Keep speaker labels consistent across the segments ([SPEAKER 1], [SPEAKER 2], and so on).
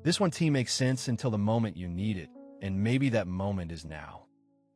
[SPEAKER 1] This one makes sense until the moment you need it, and maybe that moment is now.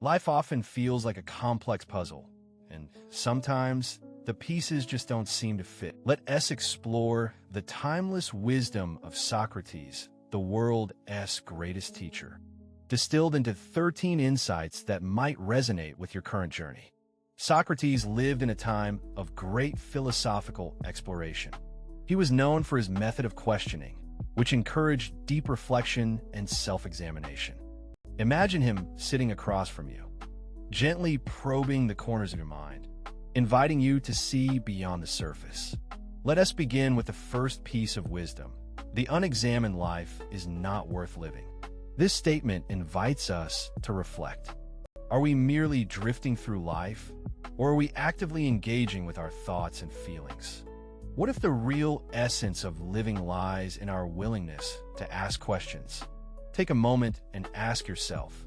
[SPEAKER 1] Life often feels like a complex puzzle, and sometimes the pieces just don't seem to fit. Let us explore the timeless wisdom of Socrates, the world's greatest teacher, distilled into 13 insights that might resonate with your current journey. Socrates lived in a time of great philosophical exploration. He was known for his method of questioning, which encouraged deep reflection and self-examination. Imagine him sitting across from you, gently probing the corners of your mind, inviting you to see beyond the surface. Let us begin with the first piece of wisdom. The unexamined life is not worth living. This statement invites us to reflect. Are we merely drifting through life, or are we actively engaging with our thoughts and feelings? What if the real essence of living lies in our willingness to ask questions? Take a moment and ask yourself,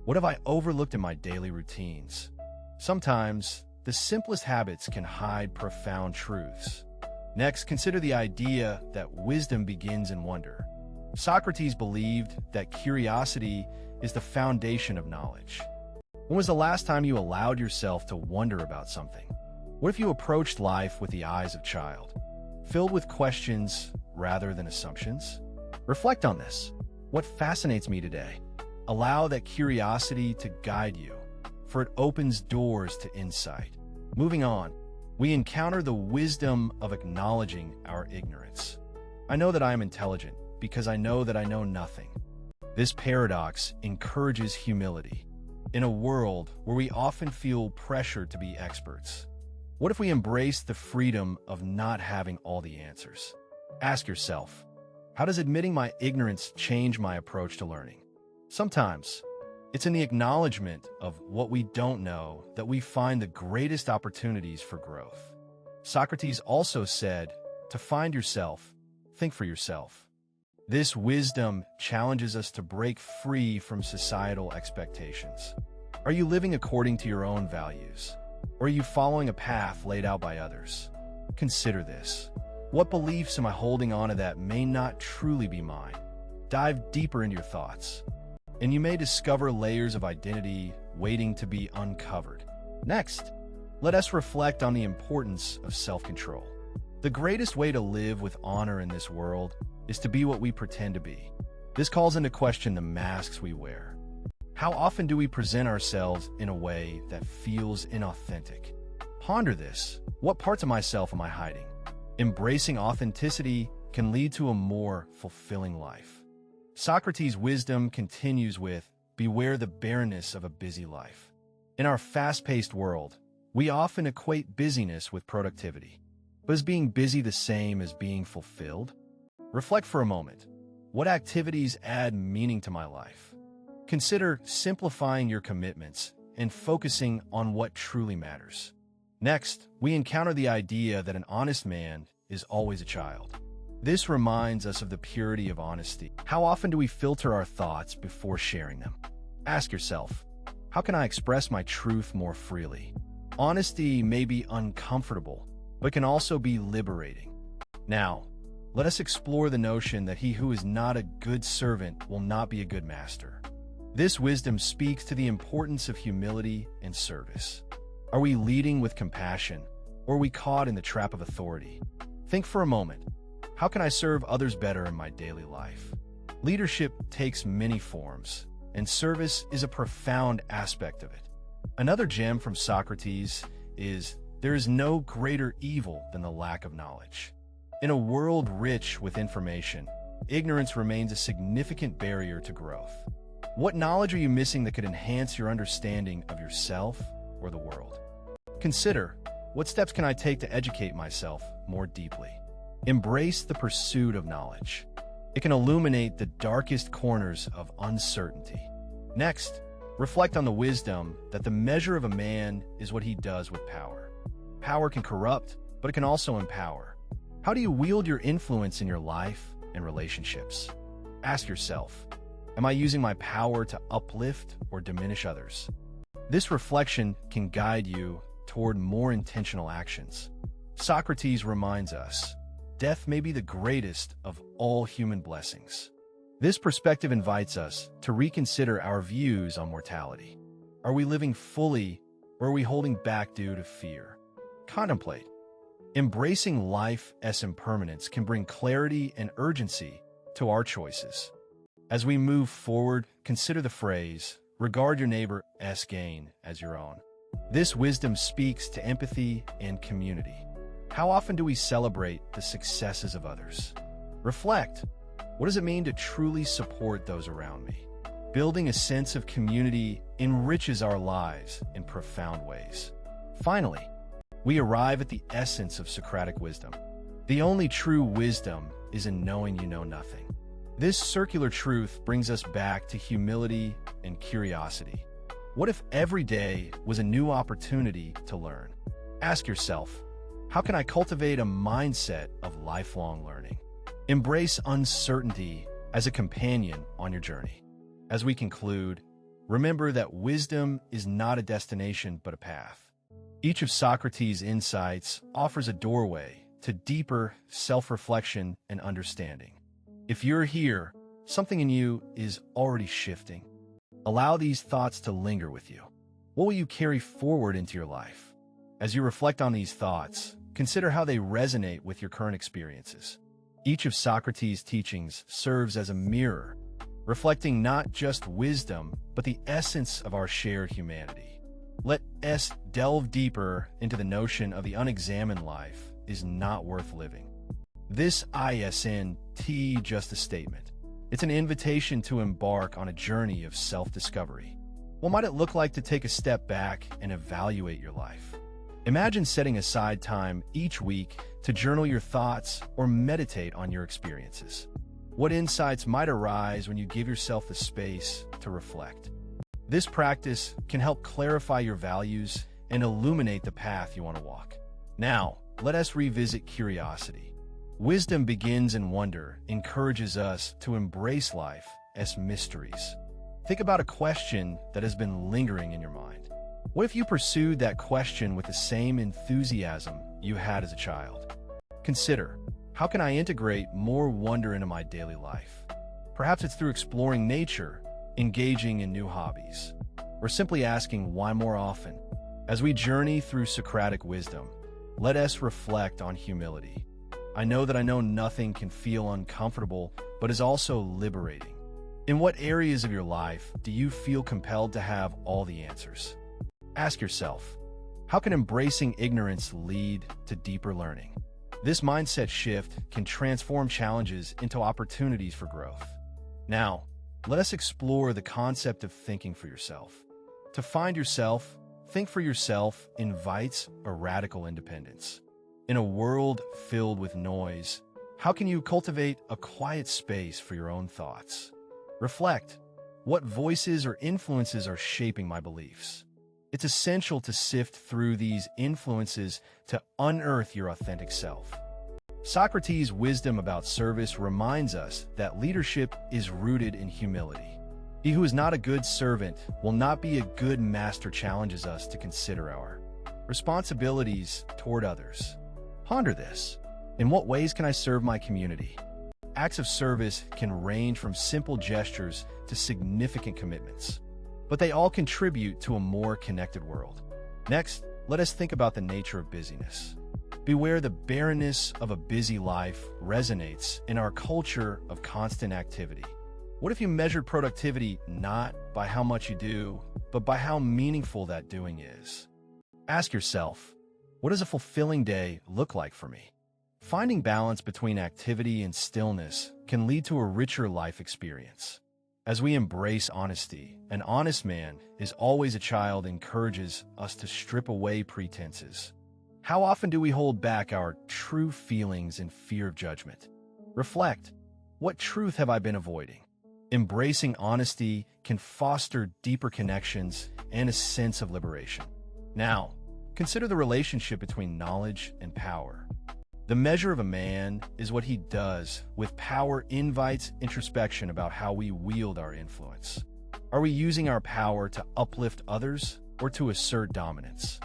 [SPEAKER 1] what have I overlooked in my daily routines? Sometimes, the simplest habits can hide profound truths. Next, consider the idea that wisdom begins in wonder. Socrates believed that curiosity is the foundation of knowledge. When was the last time you allowed yourself to wonder about something? What if you approached life with the eyes of a child, filled with questions rather than assumptions? Reflect on this. What fascinates me today? Allow that curiosity to guide you, for it opens doors to insight. Moving on, we encounter the wisdom of acknowledging our ignorance. I know that I am intelligent because I know that I know nothing. This paradox encourages humility in a world where we often feel pressured to be experts. What if we embrace the freedom of not having all the answers? Ask yourself, how does admitting my ignorance change my approach to learning? Sometimes, it's in the acknowledgement of what we don't know that we find the greatest opportunities for growth. Socrates also said, to find yourself, think for yourself. This wisdom challenges us to break free from societal expectations. Are you living according to your own values? Or are you following a path laid out by others? Consider this. What beliefs am I holding on to that may not truly be mine? Dive deeper into your thoughts, and you may discover layers of identity waiting to be uncovered. Next, let us reflect on the importance of self-control. The greatest way to live with honor in this world is to be what we pretend to be. This calls into question the masks we wear. How often do we present ourselves in a way that feels inauthentic? Ponder this. What parts of myself am I hiding? Embracing authenticity can lead to a more fulfilling life. Socrates' wisdom continues with, beware the barrenness of a busy life. In our fast-paced world, we often equate busyness with productivity. But is being busy the same as being fulfilled? Reflect for a moment. What activities add meaning to my life? Consider simplifying your commitments and focusing on what truly matters. Next, we encounter the idea that an honest man is always a child. This reminds us of the purity of honesty. How often do we filter our thoughts before sharing them? Ask yourself, how can I express my truth more freely? Honesty may be uncomfortable, but can also be liberating. Now, let us explore the notion that he who is not a good servant will not be a good master. This wisdom speaks to the importance of humility and service. Are we leading with compassion, or are we caught in the trap of authority? Think for a moment. How can I serve others better in my daily life? Leadership takes many forms, and service is a profound aspect of it. Another gem from Socrates is, there is no greater evil than the lack of knowledge. In a world rich with information, ignorance remains a significant barrier to growth. What knowledge are you missing that could enhance your understanding of yourself or the world? Consider, what steps can I take to educate myself more deeply? Embrace the pursuit of knowledge. It can illuminate the darkest corners of uncertainty. Next, reflect on the wisdom that the measure of a man is what he does with power. Power can corrupt, but it can also empower. How do you wield your influence in your life and relationships? Ask yourself, am I using my power to uplift or diminish others? This reflection can guide you toward more intentional actions. Socrates reminds us, death may be the greatest of all human blessings. This perspective invites us to reconsider our views on mortality. Are we living fully, or are we holding back due to fear? Contemplate. Embracing life's impermanence can bring clarity and urgency to our choices. As we move forward, consider the phrase, regard your neighbor's gain as your own. This wisdom speaks to empathy and community. How often do we celebrate the successes of others? Reflect. What does it mean to truly support those around me? Building a sense of community enriches our lives in profound ways. Finally, we arrive at the essence of Socratic wisdom. The only true wisdom is in knowing you know nothing. This circular truth brings us back to humility and curiosity. What if every day was a new opportunity to learn? Ask yourself, how can I cultivate a mindset of lifelong learning? Embrace uncertainty as a companion on your journey. As we conclude, remember that wisdom is not a destination but a path. Each of Socrates' insights offers a doorway to deeper self-reflection and understanding. If you're here, something in you is already shifting. Allow these thoughts to linger with you. What will you carry forward into your life? As you reflect on these thoughts, consider how they resonate with your current experiences. Each of Socrates' teachings serves as a mirror, reflecting not just wisdom, but the essence of our shared humanity. Let us delve deeper into the notion of the unexamined life is not worth living. This isn't just a statement. It's an invitation to embark on a journey of self-discovery. What might it look like to take a step back and evaluate your life? Imagine setting aside time each week to journal your thoughts or meditate on your experiences. What insights might arise when you give yourself the space to reflect? This practice can help clarify your values and illuminate the path you want to walk. Now, let us revisit curiosity. Wisdom begins in wonder, encourages us to embrace life as mysteries. Think about a question that has been lingering in your mind. What if you pursued that question with the same enthusiasm you had as a child? Consider, how can I integrate more wonder into my daily life? Perhaps it's through exploring nature, engaging in new hobbies, or simply asking why more often. As we journey through Socratic wisdom, let us reflect on humility. I know that I know nothing can feel uncomfortable, but is also liberating. In what areas of your life do you feel compelled to have all the answers? Ask yourself, how can embracing ignorance lead to deeper learning? This mindset shift can transform challenges into opportunities for growth. Now, let us explore the concept of thinking for yourself. To find yourself, think for yourself invites a radical independence. In a world filled with noise, how can you cultivate a quiet space for your own thoughts? Reflect, what voices or influences are shaping my beliefs? It's essential to sift through these influences to unearth your authentic self. Socrates' wisdom about service reminds us that leadership is rooted in humility. He who is not a good servant will not be a good master challenges us to consider our responsibilities toward others. Ponder this. In what ways can I serve my community? Acts of service can range from simple gestures to significant commitments, but they all contribute to a more connected world. Next, let us think about the nature of busyness. Beware the barrenness of a busy life resonates in our culture of constant activity. What if you measured productivity not by how much you do, but by how meaningful that doing is? Ask yourself, what does a fulfilling day look like for me? Finding balance between activity and stillness can lead to a richer life experience. As we embrace honesty, an honest man is always a child encourages us to strip away pretenses. How often do we hold back our true feelings in fear of judgment? Reflect, what truth have I been avoiding? Embracing honesty can foster deeper connections and a sense of liberation. Now, consider the relationship between knowledge and power. The measure of a man is what he does with power invites introspection about how we wield our influence. Are we using our power to uplift others or to assert dominance?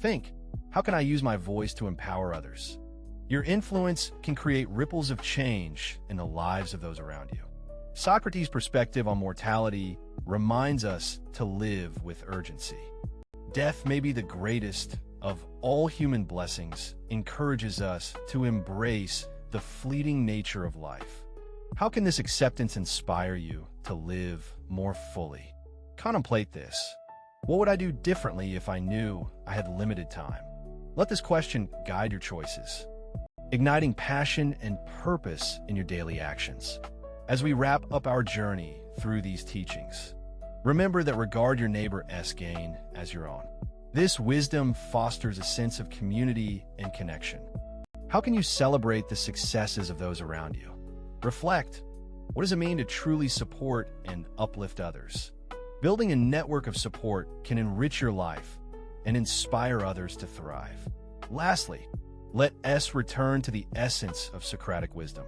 [SPEAKER 1] Think, how can I use my voice to empower others? Your influence can create ripples of change in the lives of those around you. Socrates' perspective on mortality reminds us to live with urgency. Death may be the greatest of all human blessings, encourages us to embrace the fleeting nature of life. How can this acceptance inspire you to live more fully? Contemplate this. What would I do differently if I knew I had limited time? Let this question guide your choices, igniting passion and purpose in your daily actions. As we wrap up our journey through these teachings, remember that regard your neighbor's gain as your own. This wisdom fosters a sense of community and connection. How can you celebrate the successes of those around you? Reflect. What does it mean to truly support and uplift others? Building a network of support can enrich your life and inspire others to thrive. Lastly, let us return to the essence of Socratic wisdom.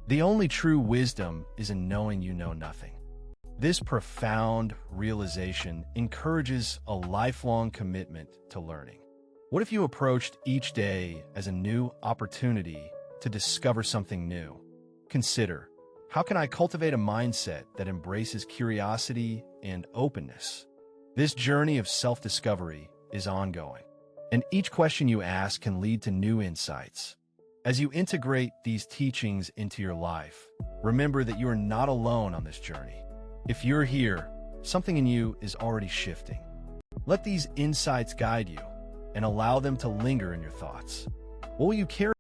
[SPEAKER 1] The only true wisdom is in knowing you know nothing. This profound realization encourages a lifelong commitment to learning. What if you approached each day as a new opportunity to discover something new? Consider, how can I cultivate a mindset that embraces curiosity and openness? This journey of self-discovery is ongoing, and each question you ask can lead to new insights. As you integrate these teachings into your life, remember that you are not alone on this journey. If you're here, something in you is already shifting. Let these insights guide you and allow them to linger in your thoughts. What will you carry